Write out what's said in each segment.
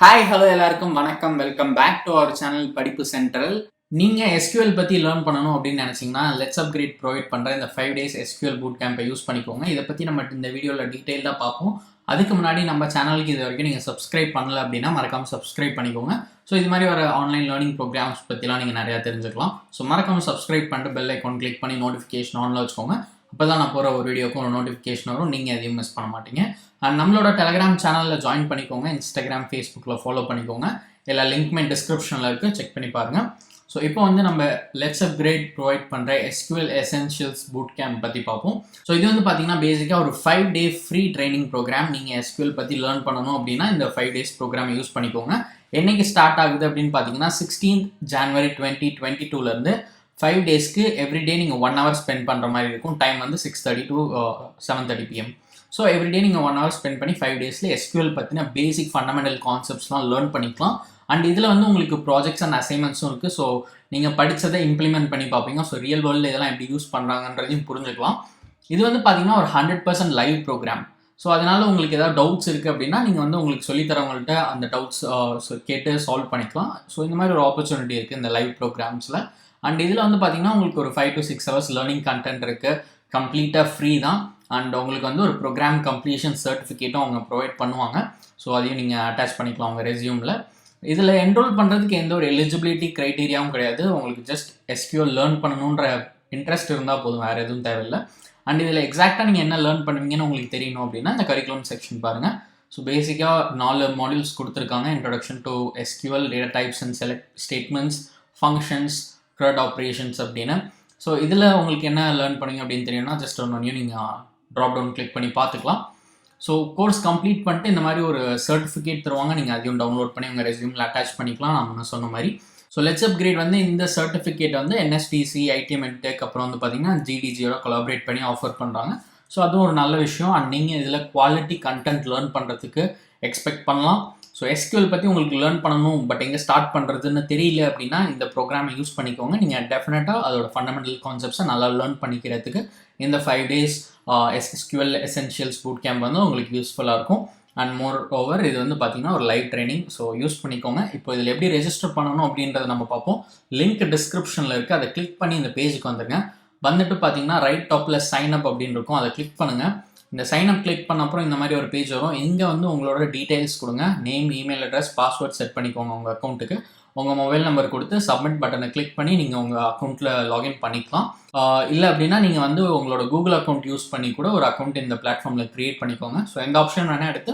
Hi hello எல்லாருக்கும் வணக்கம். Welcome back to our channel Padippu central. நீங்கள் எஸ்கியூஎல் பற்றி லேர்ன் பண்ணணும் அப்படின்னு நினச்சிங்கன்னா LetsUpgrade ப்ரொவைட் பண்ணுற இந்த 5 days SQL Bootcampை யூஸ் பண்ணிக்கோங்க. இதை பற்றி நம்ம இந்த வீடியோவில் டீட்டெயிலாக பார்ப்போம். அதுக்கு முன்னாடி நம்ம சேனலுக்கு இது வரைக்கும் நீங்கள் சப்ஸ்கிரைப் பண்ணல அப்படின்னா மறக்காமல் சப்ஸ்கிரைப் பண்ணிக்கோங்க. ஸோ இது மாதிரி வர ஆன்லைன் லேர்னிங் ப்ரோக்ராம்ஸ் பற்றிலாம் நீங்கள் நிறையா தெரிஞ்சுக்கலாம். ஸோ மறக்காமல் சப்ஸ்கிரைப் பண்ணிட்டு பெல் ஐக்கான் கிளிக் பண்ணி நோட்டிஃபிகேஷன் ஆனில் வச்சுக்கோங்க. அப்போ தான் நான் போகிற ஒரு வீடியோக்கும் ஒரு நோட்டிஃபிகேஷன் வரும், நீங்கள் எதையும் மிஸ் பண்ண மாட்டீங்க. அண்ட் நம்மளோட டெலகிராம் சேனலில் ஜாயின் பண்ணிக்கோங்க, இன்ஸ்டாகிராம் ஃபேஸ்புக்கில் ஃபாலோ பண்ணிக்கோங்க. எல்லா லிங்க்மே டிஸ்கிரிப்ஷனில் இருக்குது, செக் பண்ணி பாருங்கள். ஸோ இப்போ வந்து நம்ம LetsUpgrade ப்ரொவைட் பண்ணுற SQL Essentials Bootcamp பற்றி பார்ப்போம். ஸோ இது வந்து பார்த்தீங்கன்னா பேசிக்காக ஒரு 5 day ஃப்ரீ ட்ரைனிங் ப்ரோக்ராம். நீங்கள் SQL பற்றி லேர்ன் பண்ணணும் அப்படின்னா இந்த 5 days ப்ரோக்ராம் யூஸ் பண்ணிக்கோங்க. என்னைக்கு ஸ்டார்ட் ஆகுது அப்படின்னு பார்த்தீங்கன்னா 16th January 2022 5 daysக்கு எவ்ரிடே நீங்கள் 1 hour ஸ்பெண்ட் பண்ணுற மாதிரி இருக்கும். டைம் வந்து 6:30 to 7:30 PM. ஸோ எவ்ரிடே நீங்கள் 1 hour ஸ்பெண்ட் பண்ணி 5 daysல SQL பற்றின பேசிக் ஃபண்டமெண்டல் கான்செப்ட்ஸ்லாம் லேர்ன் பண்ணிக்கலாம். அண்ட் இதில் வந்து உங்களுக்கு ப்ராஜெக்ட்ஸ் அண்ட் அசைன்மெண்ட்ஸும் இருக்குது. ஸோ நீங்கள் படித்ததை இம்ப்ளிமெண்ட் பண்ணி பார்ப்பீங்க. ஸோ ரியல் வேர்ல்டில் இதெல்லாம் எப்படி யூஸ் பண்ணுறாங்கன்றதையும் புரிஞ்சுக்கலாம். இது வந்து பார்த்தீங்கன்னா ஒரு 100% லைவ் ப்ரோக்ராம். ஸோ அதனால் உங்களுக்கு ஏதாவது டவுட்ஸ் இருக்குது அப்படின்னா நீங்கள் வந்து உங்களுக்கு சொல்லித்தரவங்கள்ட்ட அந்த டவுட்ஸ் கேட்டு சால்வ் பண்ணிக்கலாம். ஸோ இந்த மாதிரி ஒரு ஆப்பர்ச்சுனிட்டி இருக்குது இந்த லைவ் ப்ரோக்ராம்ஸில். அண்ட் இதில் வந்து பார்த்தீங்கன்னா உங்களுக்கு ஒரு 5 to 6 hours லேர்னிங் கண்டென்ட் இருக்குது. கம்ப்ளீட்டாக ஃப்ரீ தான். அண்ட் உங்களுக்கு வந்து ஒரு ப்ரோக்ராம் கம்ப்ளீஷன் சர்டிஃபிகேட்டும் அவங்க ப்ரொவைட் பண்ணுவாங்க. ஸோ அதையும் நீங்கள் அட்டாச் பண்ணிக்கலாம் உங்கள் ரெஸ்யூமில். இதில் என்ரோல் பண்ணுறதுக்கு எந்த ஒரு எலிஜிபிலிட்டி க்ரைட்டீரியாவும் கிடையாது. உங்களுக்கு ஜஸ்ட் SQL லேர்ன் பண்ணணுன்ற இன்ட்ரெஸ்ட் இருந்தால் போதும், வேறு எதுவும் தேவையில்லை. அண்ட் இதில் எக்ஸாக்டாக நீங்கள் என்ன லேர்ன் பண்ணுவீங்கன்னு உங்களுக்கு தெரியணும் அப்படின்னா இந்த கரிக்குலம் செக்ஷன் பாருங்கள். ஸோ பேசிக்காக 4 modules கொடுத்துருக்காங்க. Introduction to SQL, data types and select statements, functions, CRUD operations அப்படின்னு. ஸோ இதில் உங்களுக்கு என்ன லேர்ன் பண்ணுவீங்க அப்படின்னு தெரியும்னா ஜஸ்ட் ஒன்றையும் நீங்கள் ட்ராப் டவுன் கிளிக் பண்ணி பார்த்துக்கலாம். ஸோ கோர்ஸ் கம்ப்ளீட் பண்ணிட்டு இந்த மாதிரி ஒரு சர்டிஃபிகேட் தருவாங்க. நீங்கள் அதையும் டவுன்லோட் பண்ணி உங்கள் ரெஸ்யூமில் அட்டாச் பண்ணிக்கலாம். நான் சொன்ன மாதிரி. ஸோ LetsUpgrade வந்து இந்த சர்டிஃபிகேட் வந்து NSDC, ITM EdTech அப்புறம் வந்து பார்த்தீங்கன்னா GDGயோட கொலாபரேட் பண்ணி ஆஃபர் பண்ணுறாங்க. ஸோ அதுவும் ஒரு நல்ல விஷயம். அண்ட் நீங்கள் இதில் குவாலிட்டி கண்டென்ட் லேர்ன் பண்ணுறதுக்கு எக்ஸ்பெக்ட் பண்ணலாம். ஸோ SQL பற்றி உங்களுக்கு லேர்ன் பண்ணணும் பட் எங்கே ஸ்டார்ட் பண்ணுறதுன்னு தெரியல அப்படின்னா இந்த ப்ரோக்ராமை யூஸ் பண்ணிக்கோங்க. நீங்கள் டெஃபினட்டாக அதோட ஃபண்டமெண்டல் கான்செப்ட்ஸை நல்லா லேர்ன் பண்ணிக்கிறதுக்கு இந்த 5 days SQL Essentials Bootcamp வந்து உங்களுக்கு யூஸ்ஃபுல்லாக இருக்கும். அண்ட் மோர் ஓவர் இது வந்து பார்த்தீங்கன்னா ஒரு லைவ் ட்ரைனிங். ஸோ யூஸ் பண்ணிக்கோங்க. இப்போ இதில் எப்படி ரெஜிஸ்டர் பண்ணணும் அப்படின்றத நம்ம பார்ப்போம். லிங்க் டிஸ்கிரிப்ஷனில் இருக்குது, அதை கிளிக் பண்ணி இந்த பேஜுக்கு வந்துருங்க. வந்துட்டு பார்த்தீங்கன்னா ரைட் டாப்பில் சைன் அப் அப்படின்னு இருக்கும், அதை கிளிக் பண்ணுங்கள். இந்த சைன் அப் கிளிக் பண்ண அப்புறம் இந்த மாதிரி ஒரு பேஜ் வரும். இங்கே வந்து உங்களோட டீட்டெயில்ஸ் கொடுங்க. Name, email address, password set பண்ணிக்கோங்க உங்கள் அக்கௌண்ட்டுக்கு. உங்கள் மொபைல் நம்பர் கொடுத்து சப்மிட் பட்டனை கிளிக் பண்ணி நீங்கள் உங்கள் அக்கௌண்ட்டில் லாகின் பண்ணிக்கலாம். இல்லை அப்படின்னா நீங்கள் வந்து உங்களோட கூகுள் அக்கௌண்ட் யூஸ் பண்ணி கூட ஒரு அக்கௌண்ட் இந்த பிளாட்ஃபார்மில் க்ரியேட் பண்ணிக்கோங்க. ஸோ எந்த ஆப்ஷன் வேணால் எடுத்து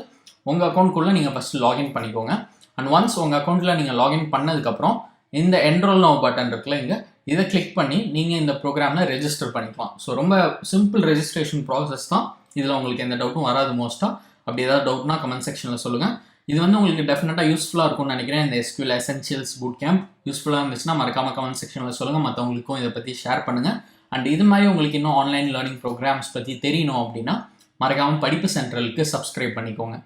உங்கள் அக்கௌண்ட்குள்ளே நீங்கள் ஃபஸ்ட்டு லாகின் பண்ணிக்கோங்க. அண்ட் ஒன்ஸ் உங்கள் அக்கௌண்ட்டில் நீங்கள் லாகின் பண்ணதுக்கப்புறம் இந்த என்ரோல் நவ் பட்டன் இருக்குல்ல, இதை கிளிக் பண்ணி நீங்கள் இந்த ப்ரோக்ராமில் ரெஜிஸ்டர் பண்ணிக்கலாம். ஸோ ரொம்ப சிம்பிள் ரெஜிஸ்ட்ரேஷன் ப்ராசஸ் தான். இதில் உங்களுக்கு எந்த டவுட்டும் வராது மோஸ்ட்டாக. அப்படி ஏதாவது டவுட்னா கமெண்ட் செக்ஷனில் சொல்லுங்கள். இது வந்து உங்களுக்கு டெஃபினட்டாக யூஸ்ஃபுல்லாக இருக்கும்னு நினைக்கிறேன். இந்த SQL Essentials Bootcamp யூஸ்ஃபுல்லாக இருந்துச்சுன்னா மறக்காமல் கமெண்ட் செக்ஷனில் சொல்லுங்கள். மற்றவங்களுக்கும் இதை பற்றி ஷேர் பண்ணுங்கள். அண்ட் இது மாதிரி உங்களுக்கு இன்னும் ஆன்லைன் லேர்னிங் ப்ரோக்ராம்ஸ் பற்றி தெரியணும் அப்படின்னா மறக்காமல் படிப்பு சென்ட்ரலுக்கு சப்ஸ்கிரைப் பண்ணிக்கோங்க.